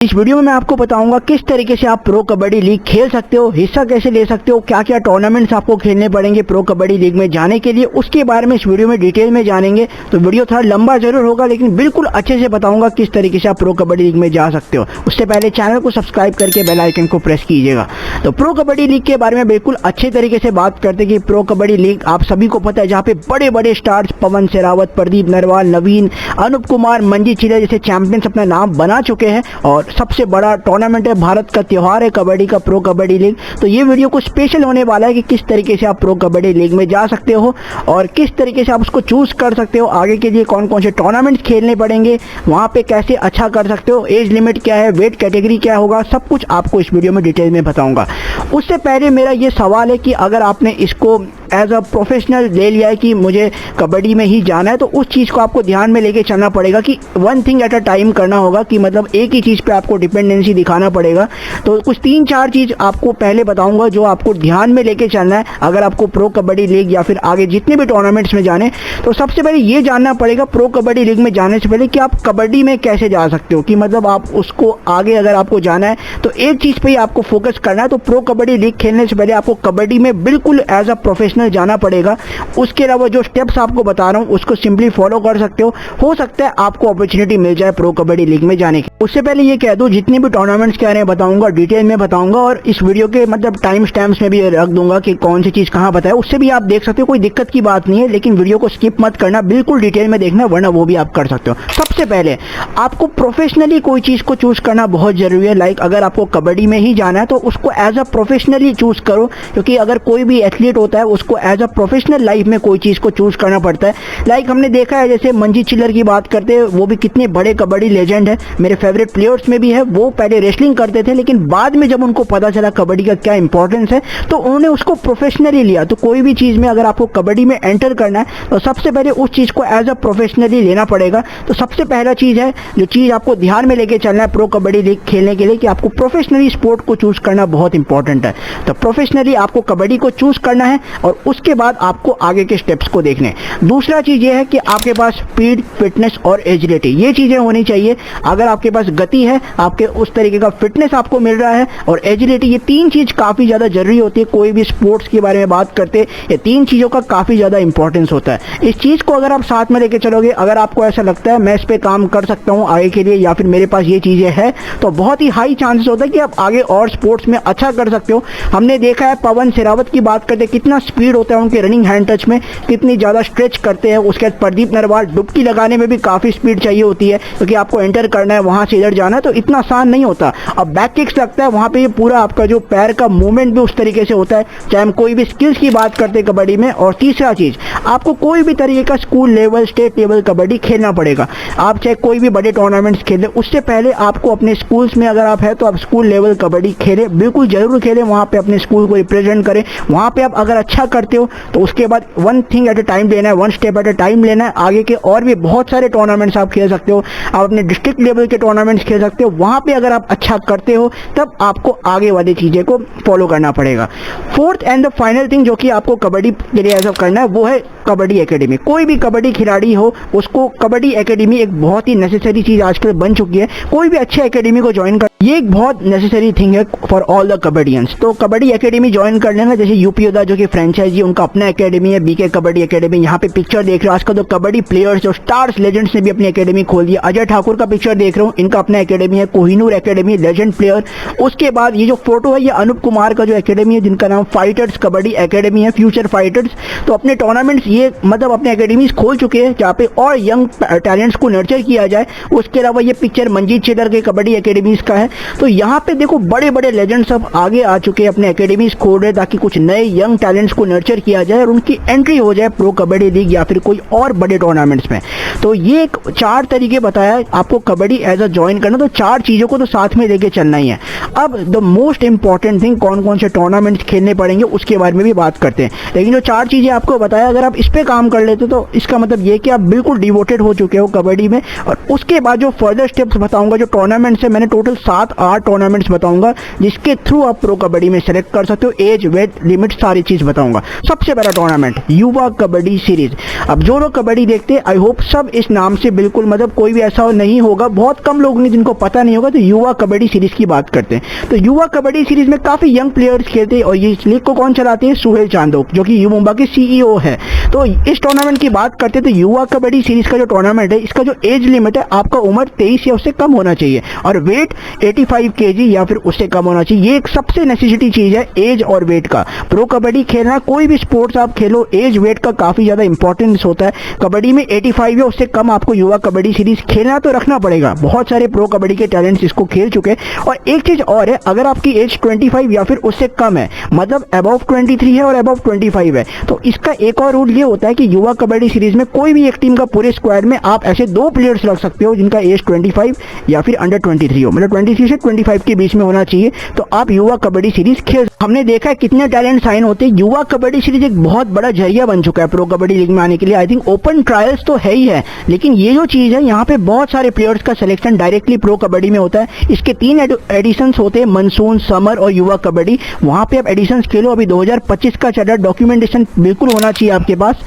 इस वीडियो में मैं आपको बताऊंगा किस तरीके से आप प्रो कबड्डी लीग खेल सकते हो, हिस्सा कैसे ले सकते हो, क्या क्या टूर्नामेंट्स आपको खेलने पड़ेंगे प्रो कबड्डी लीग में जाने के लिए, उसके बारे में इस वीडियो में डिटेल में जानेंगे। तो वीडियो थोड़ा लंबा जरूर होगा लेकिन बिल्कुल अच्छे से बताऊंगा किस तरीके से आप प्रो कबड्डी लीग में जा सकते हो। उससे पहले चैनल को सब्सक्राइब करके बेल आइकन को प्रेस कीजिएगा। तो प्रो कबड्डी लीग के बारे में बिल्कुल अच्छे तरीके से बात करते कि प्रो कबड्डी लीग आप सभी को पता है, जहाँ पे बड़े बड़े स्टार्स पवन शेरावत, प्रदीप नरवाल, नवीन, अनूप कुमार, मंजी चिल्लर जैसे चैंपियंस अपना नाम बना चुके हैं और सबसे बड़ा टूर्नामेंट है, भारत का त्योहार है कबड्डी का, प्रो कबड्डी लीग। तो ये वीडियो कुछ स्पेशल होने वाला है कि किस तरीके से आप प्रो कबड्डी लीग में जा सकते हो और किस तरीके से आप उसको चूज कर सकते हो, आगे के लिए कौन कौन से टूर्नामेंट्स खेलने पड़ेंगे, वहां पे कैसे अच्छा कर सकते हो, एज लिमिट क्या है, वेट कैटेगरी क्या होगा, सब कुछ आपको इस वीडियो में डिटेल में बताऊंगा। उससे पहले मेरा ये सवाल है कि अगर आपने इसको एज अ प्रोफेशनल ले लिया है कि मुझे कबड्डी में ही जाना है, तो उस चीज़ को आपको ध्यान में लेके चलना पड़ेगा कि one thing at a time करना होगा, कि मतलब एक ही चीज़ पे आपको डिपेंडेंसी दिखाना पड़ेगा। तो कुछ 3-4 चीज़ आपको पहले बताऊंगा जो आपको ध्यान में लेके चलना है अगर आपको प्रो कबड्डी लीग या फिर आगे जितने भी टूर्नामेंट्स में जाने। तो सबसे पहले ये जानना पड़ेगा प्रो कबड्डी लीग में जाने से पहले कि आप कबड्डी में कैसे जा सकते हो, कि मतलब आप उसको आगे अगर आपको जाना है तो एक चीज़ पे ही आपको फोकस करना है। तो प्रो कबड्डी लीग खेलने से पहले आपको कबड्डी में बिल्कुल एज अ प्रोफेशनल जाना पड़ेगा। उसके अलावा जो स्टेप्स आपको बता रहा हूं उसको सिंपली फॉलो कर सकते हो सकता है आपको अपॉर्चुनिटी मिल जाए प्रो कबड्डी लीग में जाने की। उससे पहले ये कह दूं, जितने भी टूर्नामेंट्स के बारे में बताऊंगा डिटेल में बताऊंगा और इस वीडियो के मतलब टाइम स्टैम्प्स में भी रख दूंगा कि कौन सी चीज कहां बताए, उससे भी आप देख सकते हो, कोई दिक्कत की बात नहीं है। लेकिन वीडियो को स्किप मत करना, बिल्कुल डिटेल में देखना, वरना वो भी आप कर सकते हो। सबसे पहले आपको प्रोफेशनली कोई चीज को चूज करना बहुत जरूरी है। लाइक अगर आपको कबड्डी में ही जाना है तो उसको एज अ प्रोफेशनली चूज करो, क्योंकि अगर कोई भी एथलीट होता है उसको एज अ प्रोफेशनल लाइफ में कोई चीज को चूज करना पड़ता है। लाइक हमने देखा है, जैसे मंजी चिल्लर की बात करते हैं, वो भी कितने बड़े कबड्डी लेजेंड है, मेरे फेवरेट प्लेयर्स में भी है। वो पहले रेसलिंग करते थे लेकिन बाद में जब उनको पता चला कबड्डी का क्या इंपॉर्टेंस है तो उन्होंने उसको प्रोफेशनली लिया। तो कोई भी चीज में अगर आपको कबड्डी में एंटर करना है तो सबसे पहले उस चीज को एज अ प्रोफेशनली लेना पड़ेगा। तो सबसे पहला चीज है, जो चीज आपको ध्यान में लेके चलना है प्रो कबड्डी लीग खेलने के लिए, कि आपको प्रोफेशनली स्पोर्ट को चूज करना बहुत इंपॉर्टेंट है। तो प्रोफेशनली आपको कबड्डी को चूज करना है और उसके बाद आपको आगे के स्टेप्स को देखने। दूसरा चीज ये है कि आपके पास स्पीड, फिटनेस और एजिलिटी, ये चीजें होनी चाहिए। अगर आपके पास गति है, आपके उस तरीके का फिटनेस आपको मिल रहा है और एजिलिटी, ये 3 चीज काफी ज्यादा जरूरी होती है। कोई भी स्पोर्ट्स के बारे में बात करते, ये 3 चीजों का काफी ज्यादा इंपॉर्टेंस होता है। इस चीज को अगर आप साथ में लेके चलोगे, अगर आपको ऐसा लगता है मैं इस पे काम कर सकता हूँ आगे के लिए या फिर मेरे पास ये चीजें हैं, तो बहुत ही हाई चांसेस होता है कि आप आगे और स्पोर्ट्स में अच्छा कर सकते हो। हमने देखा है पवन शेरावत की बात करते, कितना स्पीड होता है उनके रनिंग हैंड टच में, कितनी ज्यादा स्ट्रेच करते हैं। उसके बाद प्रदीप नरवाल, डुबकी लगाने में भी काफी स्पीड चाहिए होती है, क्योंकि आपको एंटर करना है, वहां से इधर जाना है, तो इतना आसान नहीं होता। अब बैक किक्स लगता है, वहां पे ये पूरा आपका जो पैर का मूवमेंट भी उस तरीके से होता है, चाहे हम कोई भी स्किल्स की बात करते हैं कबड्डी में। और तीसरा चीज, आपको कोई भी तरीके का school level, state level kabaddi खेलना पड़ेगा। आप चाहे कोई भी बड़े टूर्नामेंट्स खेलें, उससे पहले आपको अपने स्कूल्स में अगर आप है तो आप स्कूल लेवल कबड्डी खेलें, बिल्कुल जरूर खेलें, वहां पे अपने स्कूल को रिप्रेजेंट करें। वहां पे आप अगर अच्छा करते हो तो उसके बाद one thing at a time लेना है, one step at a time लेना है। आगे के और भी बहुत सारे टूर्नामेंट्स आप खेल सकते हो, आप अपने डिस्ट्रिक्ट लेवल के टूर्नामेंट्स खेल सकते हो। वहां पे अगर आप अच्छा करते हो तब आपको आगे वाली चीजें को फॉलो करना पड़ेगा। Fourth and the final thing जो कि आपको कबड्डी के लिए ऐसा करना है, वो है कबड्डी एकेडमी। कोई भी कबड्डी खिलाड़ी हो उसको कबड्डी एकेडमी एक बहुत ही नेसेसरी चीज आजकल बन चुकी है। कोई भी अच्छे एकेडमी को ज्वाइन कर, ये एक बहुत नेसेसरी थिंग है फॉर ऑल द कबड्डियंस। तो कबड्डी एकेडमी ज्वाइन कर लेना, जैसे यूपी योद्धा जो कि फ्रेंचाइजी, उनका अपना एकेडमी है, बीके कबड्डी एकेडमी। यहाँ पे पिक्चर देख रहे हो, आजकल तो कबड्डी प्लेयर्स जो स्टार्स लेजेंड्स ने भी अपनी एकेडमी खोल दी। अजय ठाकुर का पिक्चर देख रहे हो, इनका अपना एकेडमी है, कोहिनूर एकेडमी, लेजेंड प्लेयर। उसके बाद ये जो फोटो है, ये अनूप कुमार का जो एकेडमी है, जिनका नाम फाइटर्स कबड्डी एकेडमी है, फ्यूचर फाइटर्स। तो अपने टूर्नामेंट्स ये मतलब अपने एकेडमीज खोल चुके हैं जहाँ पे और यंग टैलेंट्स को नर्चर किया जाए। उसके अलावा ये पिक्चर मंजीत चिल्लर के कबड्डी एकेडमीज का है। तो यहाँ पे देखो बड़े बड़े लेजेंड्स अब आगे आ चुके हैं, अपने एकेडमीज खोल रहे ताकि कुछ नए यंग टैलेंट्स को नर्चर किया जाए और उनकी एंट्री हो जाए प्रो कबड्डी लीग या फिर कोई और बड़े टूर्नामेंट्स में। तो ये 4 तरीके बताया आपको कबड्डी एज अ ज्वाइन करना। तो 4 चीजों को तो साथ में लेके चलना ही है। अब द मोस्ट इंपॉर्टेंट थिंग, कौन कौन से टूर्नामेंट्स खेलने पड़ेंगे उसके बारे में भी बात करते हैं। लेकिन जो 4 चीजें आपको बताया, अगर आप इस पे काम कर लेते तो इसका मतलब ये कि आप बिल्कुल डिवोटेड हो चुके हो कबड्डी में। और उसके बाद जो फर्दर स्टेप्स बताऊंगा, जो टूर्नामेंट्स है, मैंने टोटल 7-8 टूर्नामेंट्स बताऊंगा जिसके थ्रू आप प्रो कबड्डी में सेलेक्ट कर सकते हो। एज, वेट लिमिट, सारी चीज बताऊंगा। सबसे पहला टूर्नामेंट युवा कबड्डी सीरीज। अब जो लोग कबड्डी देखते हैं, आई होप सब इस नाम से बिल्कुल मतलब कोई भी ऐसा नहीं होगा, बहुत कम लोग हैं जिनको पता पता नहीं होगा तो युवा कबड्डी सीरीज की बात करते हैं। तो युवा कबड्डी सीरीज में काफी यंग प्लेयर्स खेलते हैं और ये इस लीग को कौन चलाते हैं? सुहेल चांदोक, जो कि यू मुंबा के सीईओ है। तो इस टूर्नामेंट की बात करते हैं तो युवा कबड्डी सीरीज का जो टूर्नामेंट है, इसका जो एज लिमिट है, आपका उम्र 23 या उससे कम होना चाहिए और वेट 85 kg या फिर उससे कम होना चाहिए। ये एक सबसे नेसेसिटी चीज है, एज और वेट का। प्रो कबड्डी खेलना, कोई भी स्पोर्ट्स आप खेलो, एज वेट का काफी ज्यादा इंपॉर्टेंस होता है। कबड्डी में 85 या उससे कम आपको युवा कबड्डी सीरीज खेलना तो रखना पड़ेगा। बहुत सारे प्रो कबड्डी के टैलेंट्स इसको खेल चुके हैं। और एक चीज और है, अगर आपकी एज 25 या फिर उससे कम है, मतलब अबव 23 है और अबव 25 है, तो इसका एक और रूल ये होता है कि युवा कबड्डी सीरीज में कोई भी एक टीम का पूरे स्क्वाड में आप ऐसे 2 प्लेयर्स रख सकते हो जिनका एज 25 या फिर अंडर 23 हो, मतलब 23 से 25 के बीच में होना चाहिए। तो आप युवा कबड्डी सीरीज खेल। हमने देखा है कितने टैलेंट साइन होते हैं। युवा कबड्डी सीरीज एक बहुत बड़ा जरिया बन चुका है प्रो कबड्डी लीग में आने के लिए। आई थिंक ओपन ट्रायल्स तो है ही है, लेकिन ये जो चीज है, यहाँ पे बहुत सारे प्लेयर्स का सिलेक्शन डायरेक्टली प्रो कबड्डी में होता है। इसके 3 एडिशंस होते हैं, मानसून, समर और युवा कबड्डी। वहां पे आप एडिशंस खेलो। अभी 2025 का चल रहा है, डॉक्यूमेंटेशन बिल्कुल होना चाहिए आपके पास,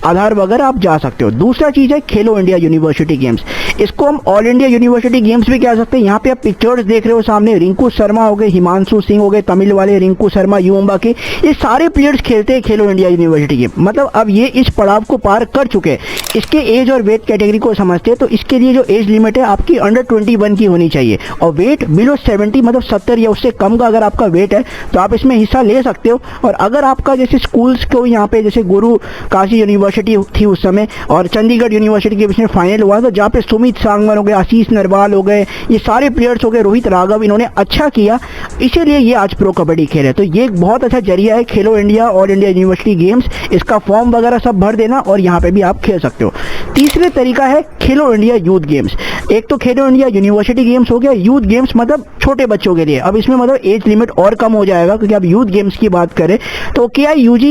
आधार वगैरह आप जा सकते हो। दूसरा चीज है खेलो इंडिया यूनिवर्सिटी गेम्स। इसको हम ऑल इंडिया यूनिवर्सिटी गेम्स भी कह सकते हैं। यहाँ पे आप पिक्चर्स देख रहे हो सामने, रिंकू शर्मा हो गए, हिमांशु सिंह हो गए, तमिल वाले रिंकू शर्मा यू मुंबा के, ये सारे प्लेयर्स खेलते हैं खेलो इंडिया यूनिवर्सिटी गेम। मतलब अब ये इस पड़ाव को पार कर चुके हैं। इसके एज और वेट कैटेगरी को समझते हैं, तो इसके लिए जो एज लिमिट है आपकी अंडर 21 की होनी चाहिए और वेट बिलो 70, मतलब 70 या उससे कम का अगर आपका वेट है तो आप इसमें हिस्सा ले सकते हो। और अगर आपका जैसे स्कूल्स को यहाँ पे जैसे गुरु काशी यूनिवर्सिटी थी उस समय और चंडीगढ़ यूनिवर्सिटी के बीच में फाइनल हुआ, तो जहाँ पे सुमित सांगवान हो गए, आशीष नरवाल हो गए, ये सारे प्लेयर्स हो गए, रोहित राघव, इन्होंने अच्छा किया, इसीलिए ये आज प्रो कबड्डी खेले। तो ये एक बहुत अच्छा जरिया है खेलो India, all India university games. इसका फॉर्म वगैरह सब भर देना और यहाँ पे भी आप खेल सकते हो। तीसरे तरीका है खेलो इंडिया यूथ गेम्स। एक तो खेलो इंडिया यूनिवर्सिटी गेम्स हो गया, यूथ गेम्स मतलब छोटे बच्चों के लिए। अब इसमें मतलब एज लिमिट और कम हो जाएगा, क्योंकि अब यूथ गेम्स की बात करें तो KIUG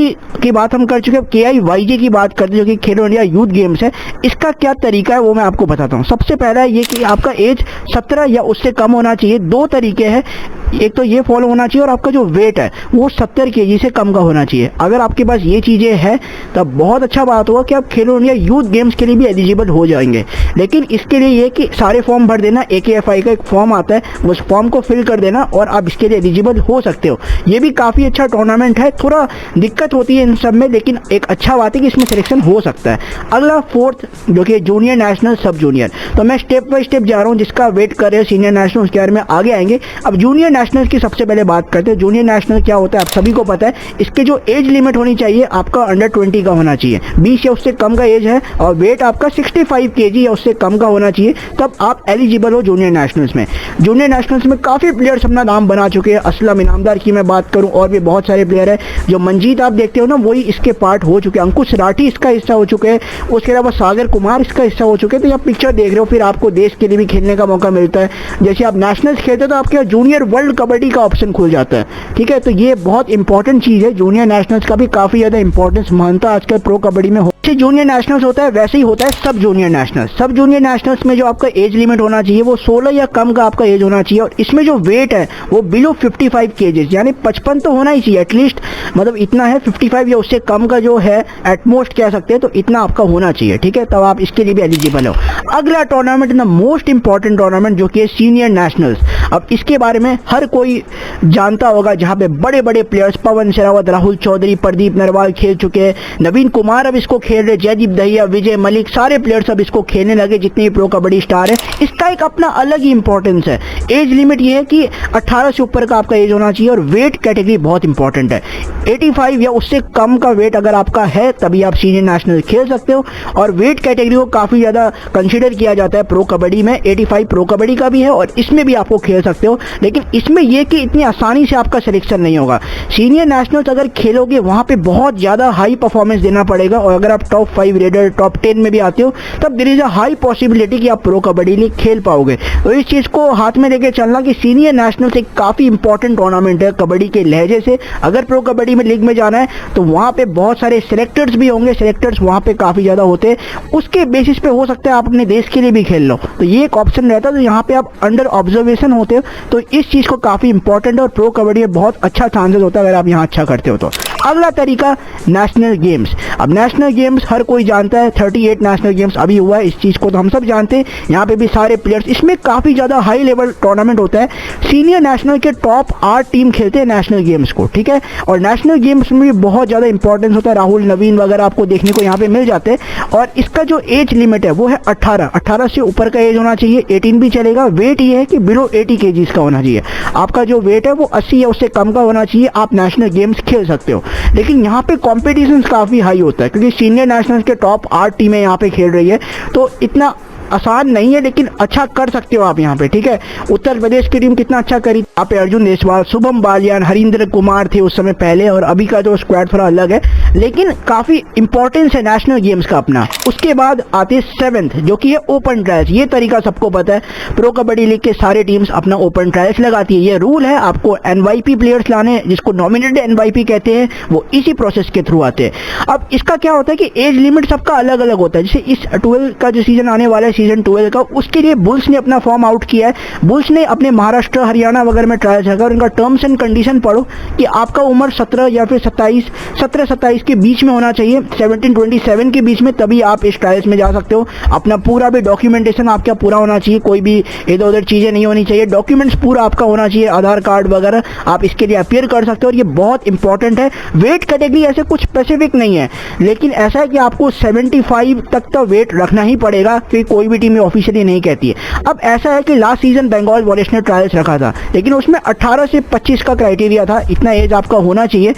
की बात हम कर चुके हैं, KIYG की बात करते हैं जो कि खेलो इंडिया यूथ गेम्स है। इसका क्या तरीका है वो मैं आपको बताता हूँ। सबसे पहला ये कि आपका एज 17 या उससे कम होना चाहिए। 2 तरीके हैं, एक तो ये फॉलो होना चाहिए और आपका जो वेट है वो 70 kg से कम का होना चाहिए। अगर आपके पास ये चीज़ें हैं तब बहुत अच्छा बात होगा कि आप खेलो इंडिया यूथ गेम्स के लिए भी एलिजिबल हो जाएंगे। लेकिन इसके लिए ये कि सारे फॉर्म भर देना, AKFI का एक फॉर्म आता है, उस फॉर्म को फिल कर देना और आप इसके लिए एलिजिबल हो सकते हो। ये भी काफ़ी अच्छा टूर्नामेंट है, थोड़ा दिक्कत होती है इन सब में, लेकिन एक अच्छा बात है कि इसमें सिलेक्शन हो सकता है। अगला 4th जो कि जूनियर नेशनल सब जूनियर, तो मैं स्टेप बाय स्टेप जा रहा हूँ। जिसका वेट कर रहे हैं सीनियर नेशनल उसके बारे में आगे आएंगे। अब जूनियर नेशनल की सबसे पहले बात करते हैं। जूनियर नेशनल क्या होता है आप सभी को पता है। इसके जो एज लिमिट होनी चाहिए आपका अंडर 20 का होना चाहिए, 20 या उससे कम का एज है और वेट आपका 65 kg या उससे कम का होना चाहिए, तब आप एलिजिबल हो जूनियर नेशनल्स में। जूनियर नेशनल्स में काफ़ी प्लेयर्स अपना नाम बना चुके हैं। असलम इनामदार की मैं बात करूं और भी बहुत सारे प्लेयर हैं। जो मंजीत आप देखते हो ना, वही इसके पार्ट हो चुके हैं। अंकुश राठी इसका हिस्सा हो चुके हैं, उसके अलावा सागर कुमार इसका हिस्सा हो चुके हैं। तो ये आप पिक्चर देख रहे हो, फिर आपको देश के लिए भी खेलने का मौका मिलता है। जैसे आप नेशनल्स खेलते हो तो आपके जूनियर वर्ल्ड कबड्डी का ऑप्शन खुल जाता है, ठीक है। तो ये बहुत इंपॉर्टेंट चीज़ है। जूनियर नेशनल्स का भी काफ़ी ज़्यादा इंपॉर्टेंस मानता है आजकल प्रो कबड्डी में। जैसे जूनियर नेशनल्स होता है वैसे ही होता है सब जूनियर नेशनल्स। सब जूनियर नेशनल्स में जो आपका एज लिमिट होना चाहिए वो 16 या कम का आपका एज होना चाहिए और इसमें जो वेट है वो बिलो 55 kg, यानी 55 तो होना ही चाहिए एटलीस्ट, मतलब इतना है। 55 या उससे कम का जो है एटमोस्ट कह सकते हैं, तो इतना आपका होना चाहिए, ठीक है, तब आप इसके लिए भी एलिजिबल हो। अगला tournament the most important tournament जो कि है सीनियर नेशनल्स। अब इसके बारे में हर कोई जानता होगा, जहाँ पे बड़े बड़े प्लेयर्स पवन शेरावत, राहुल चौधरी, प्रदीप नरवाल खेल चुके हैं। नवीन कुमार अब इसको खेल रहे, जयदीप दहिया, विजय मलिक, सारे प्लेयर्स अब इसको खेलने लगे जितने भी प्रो कबड्डी स्टार है। इसका एक अपना अलग ही इंपॉर्टेंस है। एज लिमिट ये है कि 18 से ऊपर का आपका एज होना चाहिए और वेट कैटेगरी बहुत इंपॉर्टेंट है। 85 या उससे कम का वेट अगर आपका है तभी आप सीनियर नेशनल खेल सकते हो और वेट कैटेगरी को काफ़ी ज़्यादा कंसिडर किया जाता है प्रो कबड्डी में। 85 प्रो कबड्डी का भी है और इसमें भी आपको खेल सकते हो, लेकिन इसमें यह कि इतनी आसानी से आपका सिलेक्शन नहीं होगा। सीनियर नेशनल्स अगर खेलोगे वहाँ पे बहुत ज़्यादा हाई परफॉर्मेंस देना पड़ेगा और अगर आप टॉप 5 रेडर, टॉप 10 में भी आते हो तब there is a high possibility कि आप प्रो कबड्डी लीग खेल पाओगे। तो इस चीज़ को हाथ में लेके चलना कि सीनियर नेशनल्स एक काफ़ी इंपॉर्टेंट टूर्नामेंट है कबड्डी के लहजे से। अगर प्रो कबड्डी में लीग में जाना है तो वहाँ पे बहुत सारे सिलेक्टर्स भी होंगे, सिलेक्टर्स वहाँ पे काफ़ी ज़्यादा होते हैं, उसके बेसिस पे हो सकता है आप अपने देश के लिए भी खेल लो, तो ये एक ऑप्शन रहता है। तो यहाँ पे आप अंडर ऑब्जर्वेशन होते हो, तो इस चीज़ को काफ़ी इंपॉर्टेंट और प्रो कबड्डी में बहुत अच्छा चांसेस होता है अगर आप यहाँ अच्छा करते हो तो। अगला तरीका नेशनल गेम्स। अब नेशनल गेम्स हर कोई जानता है, 38 नेशनल गेम्स अभी हुआ है, इस चीज़ को तो हम सब जानते हैं। यहाँ पे भी सारे प्लेयर्स, इसमें काफ़ी ज़्यादा हाई लेवल टूर्नामेंट होता है। सीनियर नेशनल के टॉप 8 टीम खेलते हैं नेशनल गेम्स को, ठीक है। और नेशनल गेम्स में भी बहुत ज़्यादा इंपॉर्टेंस होता है, राहुल नवीन वगैरह आपको देखने को यहाँ पे मिल जाते हैं। और इसका जो एज लिमिट है वो है 18 से ऊपर का एज होना चाहिए, 18 भी चलेगा। वेट ये है कि बिलो 80 kgs का होना चाहिए। आपका जो वेट है वो 80 या उससे कम का होना चाहिए, आप नेशनल गेम्स खेल सकते हो। लेकिन यहाँ पे कॉम्पिटिशन काफ़ी हाई होता है, क्योंकि सीनियर नेशनल के टॉप 8 टीमें यहाँ पे खेल रही है, तो इतना आसान नहीं है, लेकिन अच्छा कर सकते हो आप यहाँ पे, ठीक है। उत्तर प्रदेश की टीम कितना अच्छा करी, यहाँ पे अर्जुन देसवाल, शुभम बालियान, हरिंद्र कुमार थे उस समय पहले, और अभी का जो स्क्वाड थोड़ा अलग है, लेकिन काफी इंपॉर्टेंस है नेशनल गेम्स का अपना। उसके बाद आते हैं 7th, जो कि है ओपन ट्रायल्स। ये तरीका सबको पता है, प्रो कबड्डी लीग के सारे टीम्स अपना ओपन ट्रायल्स लगाती है। ये रूल है, आपको NYP प्लेयर्स लाने, जिसको नॉमिनेटेड NYP कहते हैं, वो इसी प्रोसेस के थ्रू आते हैं। अब इसका क्या होता है कि एज लिमिट सबका अलग अलग होता है। जैसे इस 12 का जो सीजन आने वाला है, सीजन 12 का, उसके लिए बुल्स ने अपना फॉर्म आउट किया है। बुल्स ने अपने महाराष्ट्र, हरियाणा वगैरह में ट्रायल्स रखा, और इनका टर्म्स एंड कंडीशन पढ़ो कि आपका उम्र 17 या फिर 17-27 के बीच में होना चाहिए, 17-27 के बीच में, तभी आप इस ट्रायल्स में जा सकते हो। अपना पूरा भी डॉक्यूमेंटेशन आपका पूरा होना चाहिए, कोई भी इधर उधर चीज़ें नहीं होनी चाहिए, डॉक्यूमेंट्स पूरा आपका होना चाहिए, आधार कार्ड वगैरह, आप इसके लिए अपीयर कर सकते हो। और ये बहुत इंपॉर्टेंट है। वेट कैटेगरी ऐसे कुछ स्पेसिफिक नहीं है, लेकिन ऐसा है कि आपको 75 तक का वेट रखना ही पड़ेगा, क्योंकि कोई भी टीम ऑफिशियली नहीं कहती है। अब ऐसा है कि लास्ट सीजन बंगाल वॉरियर्स ने ट्रायल्स रखा था, लेकिन उसमें 18 से 25 का क्राइटेरिया था, इतना एज आपका होना चाहिए।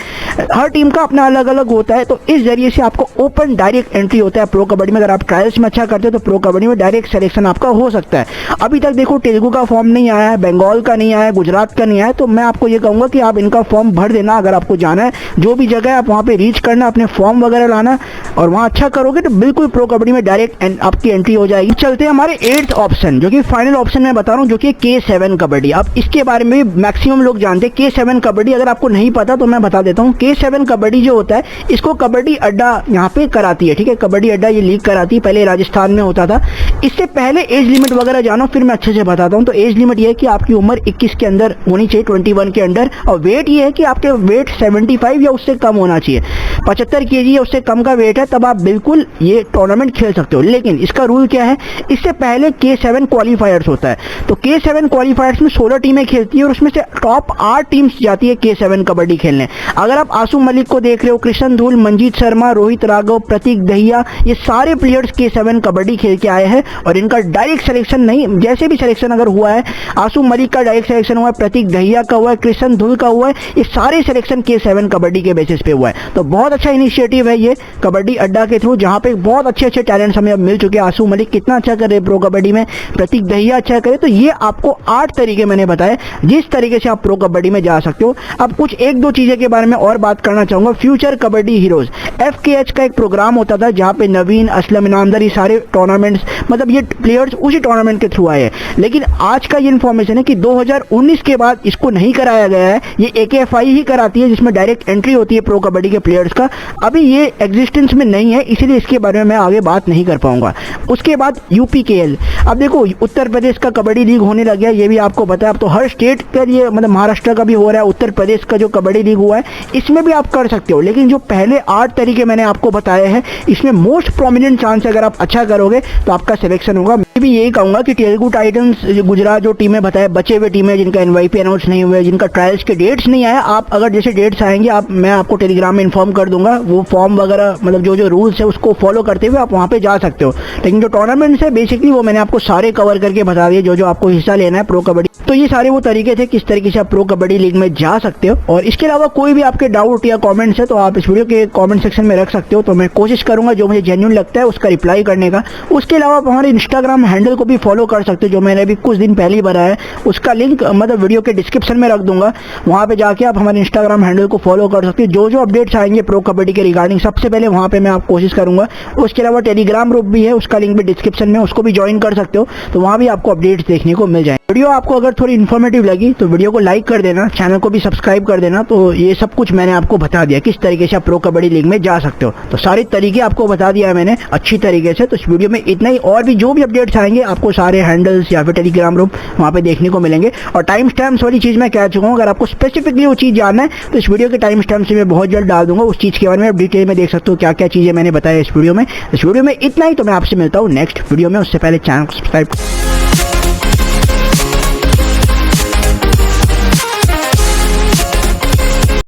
हर टीम का अपना अलग अलग होता है, तो इस जरिए से आपको ओपन डायरेक्ट एंट्री होता है प्रो कबड्डी में। अगर आप ट्रायल्स में अच्छा करते हो तो प्रो कबड्डी में डायरेक्ट सिलेक्शन आपका हो सकता है। अभी तक देखो, तेलुगु का फॉर्म नहीं आया है, बंगाल का नहीं आया है, गुजरात का नहीं आया है, तो मैं आपको ये कहूँगा कि आप इनका फॉर्म भर देना। अगर आपको जाना है जो भी जगह है, आप वहाँ पे रीच करना, अपने फॉर्म वगैरह लाना, और वहाँ अच्छा करोगे तो बिल्कुल प्रो कबड्डी में डायरेक्ट आपकी एंट्री हो जाएगी। चलते हैं हमारे 8th ऑप्शन, जो कि फाइनल ऑप्शन मैं बता रहा हूँ, जो कि K7 कबड्डी। अब इसके बारे में मैक्सिमम लोग जानते हैं। K7 कबड्डी अगर आपको नहीं पता तो मैं बता देता हूँ। K7 कबड्डी जो होता है, इसको कबड्डी अड्डा यहाँ पे कराती है, ठीक है। कबड्डी अड्डा ये लीग कराती है, पहले राजस्थान में होता था। इससे पहले एज लिमिट वगैरह जानो, फिर मैं अच्छे से बताता हूँ। तो एज लिमिट ये है कि आपकी उम्र 21 के अंदर होनी चाहिए, 21 के अंदर, और वेट ये है कि आपके वेट 75 या उससे कम होना चाहिए। 75 kg या उससे कम का वेट है, तब आप बिल्कुल ये टूर्नामेंट खेल सकते हो। लेकिन इसका रूल क्या है, इससे पहले K7 क्वालिफायर्स होता है। तो K7 क्वालिफायर्स में 16 टीमें खेलती है, और उसमें से टॉप 8 टीम्स जाती है K7 कबड्डी खेलने। अगर आप आसुम मलिक को देख रहे हो, कृष्ण धूल, मंजीत शर्मा, रोहित राघव, प्रतीक दहिया, ये सारे प्लेयर्स K7 कबड्डी खेल के आए हैं, और इनका डायरेक्ट सिलेक्शन नहीं, जैसे भी सिलेक्शन अगर हुआ है, आसुम मलिक का डायरेक्ट सिलेक्शन हुआ है, प्रतीक दहिया का हुआ है, कृष्ण धूल का हुआ है, ये सारे सिलेक्शन K7 कबड्डी के बेसिस पे हुआ है। तो बहुत अच्छा इनिशिएटिव है ये कबड्डी अड्डा के थ्रू, जहाँ पे बहुत अच्छे अच्छे टैलेंट्स हमें अब मिल चुके हैं। आसुम मलिक कितना अच्छा कर रहे हैं प्रो कबड्डी में, प्रतीक दहिया अच्छा करे। तो ये आपको 8 तरीके मैंने बताए जिस तरीके से आप प्रो कबड्डी में जा सकते हो। अब कुछ 1-2 चीजें के बारे में और बात करना चाहूंगा। फ्यूचर कबड्डी हीरोज FKH का एक प्रोग्राम होता था, जहां पे नवीन, असलम, इनामदार, ये सारे टूर्नामेंट्स, मतलब ये प्लेयर्स उसी टूर्नामेंट के थ्रू आए हैं। लेकिन आज का ये इन्फॉर्मेशन है कि 2019 के बाद इसको नहीं कराया गया है, ये AKFI ही कराती है, जिसमें डायरेक्ट एंट्री होती है प्रो कबड्डी के प्लेयर्स का। अभी ये एग्जिस्टेंस में नहीं है, इसीलिए इसके बारे में मैं आगे बात नहीं कर पाऊंगा। उसके बाद UPKL। अब देखो, उत्तर प्रदेश का कबड्डी लीग होने लग गया, ये भी आपको पता है। अब तो हर स्टेट के लिए, मतलब महाराष्ट्र का भी हो रहा है, उत्तर प्रदेश का जो कबड्डी लीग हुआ है, इसमें भी आप कर सकते हो। लेकिन जो पहले 8 तरीके मैंने आपको बताए हैं, इसमें मोस्ट प्रोमिनेंट चांस है, अगर आप अच्छा करोगे तो आपका सिलेक्शन होगा। मैं भी यही कहूंगा कि तेलुगु टाइटंस, गुजरात जो टीमें बताए, बचे हुए टीमें जिनका NYP अनाउंस नहीं हुए, जिनका ट्रायल्स के डेट्स नहीं आए, आप अगर जैसे डेट्स आएंगे, मैं आपको टेलीग्राम में इन्फॉर्म कर दूंगा। वो फॉर्म वगैरह, मतलब जो रूल्स है उसको फॉलो करते हुए आप वहाँ पे जा सकते हो। लेकिन जो टूर्नामेंट्स है बेसिकली वो मैंने आपको सारे कवर करके बता दिए, जो आपको हिस्सा लेना है प्रो कबड्डी। तो ये सारे वो तरीके थे किस तरीके से आप प्रो कबड्डी लीग में जा सकते हो। और इसके अलावा कोई भी आपके डाउट या कमेंट्स है तो आप इस वीडियो के कमेंट सेक्शन में रख सकते हो, तो मैं कोशिश करूंगा जो मुझे जेन्युइन लगता है उसका रिप्लाई करने का। उसके अलावा आप हमारे इंस्टाग्राम हैंडल को भी फॉलो कर सकते हो, जो मैंने अभी कुछ दिन पहले ही बनाया है, उसका लिंक मतलब वीडियो के डिस्क्रिप्शन में रख दूंगा। वहाँ पे जाके आप हमारे इंस्टाग्राम हैंडल को फॉलो कर सकते हो। जो अपडेट्स आएंगे प्रो कबड्डी के रिगार्डिंग सबसे पहले वहाँ पे मैं आप कोशिश करूंगा। उसके अलावा टेलीग्राम ग्रुप भी है, उसका लिंक भी डिस्क्रिप्शन में, उसको भी ज्वाइन कर सकते हो, तो वहाँ भी आपको अपडेट्स देखने को मिल जाएंगे। वीडियो आपको अगर थोड़ी इन्फॉर्मेटिव लगी तो वीडियो को लाइक कर देना, चैनल को भी सब्सक्राइब कर देना। तो ये सब कुछ मैंने आपको बता दिया किस तरीके से आप प्रो कबड्डी लीग में जा सकते हो। तो सारे तरीके आपको बता दिया है मैंने अच्छी तरीके से। तो इस वीडियो में इतना ही, और भी जो भी अपडेट्स आएंगे आपको सारे हैंडल्स या फिर टेलीग्राम ग्रुप वहाँ पे देखने को मिलेंगे। और टाइम स्टैम्प्स वाली चीज़ मैं कह चुका हूँ, अगर आपको स्पेसिफिकली वो चीज़ जानना है तो इस वीडियो के टाइम स्टैम्प से मैं बहुत जल्द डाल दूंगा। उस चीज़ के बारे में आप डिटेल में देख सकते हो क्या क्या चीज़ें मैंने बताया इस वीडियो में। इस वीडियो में इतना ही, तो मैं आपसे मिलता हूँ नेक्स्ट वीडियो में। उससे पहले चैनल को सब्सक्राइब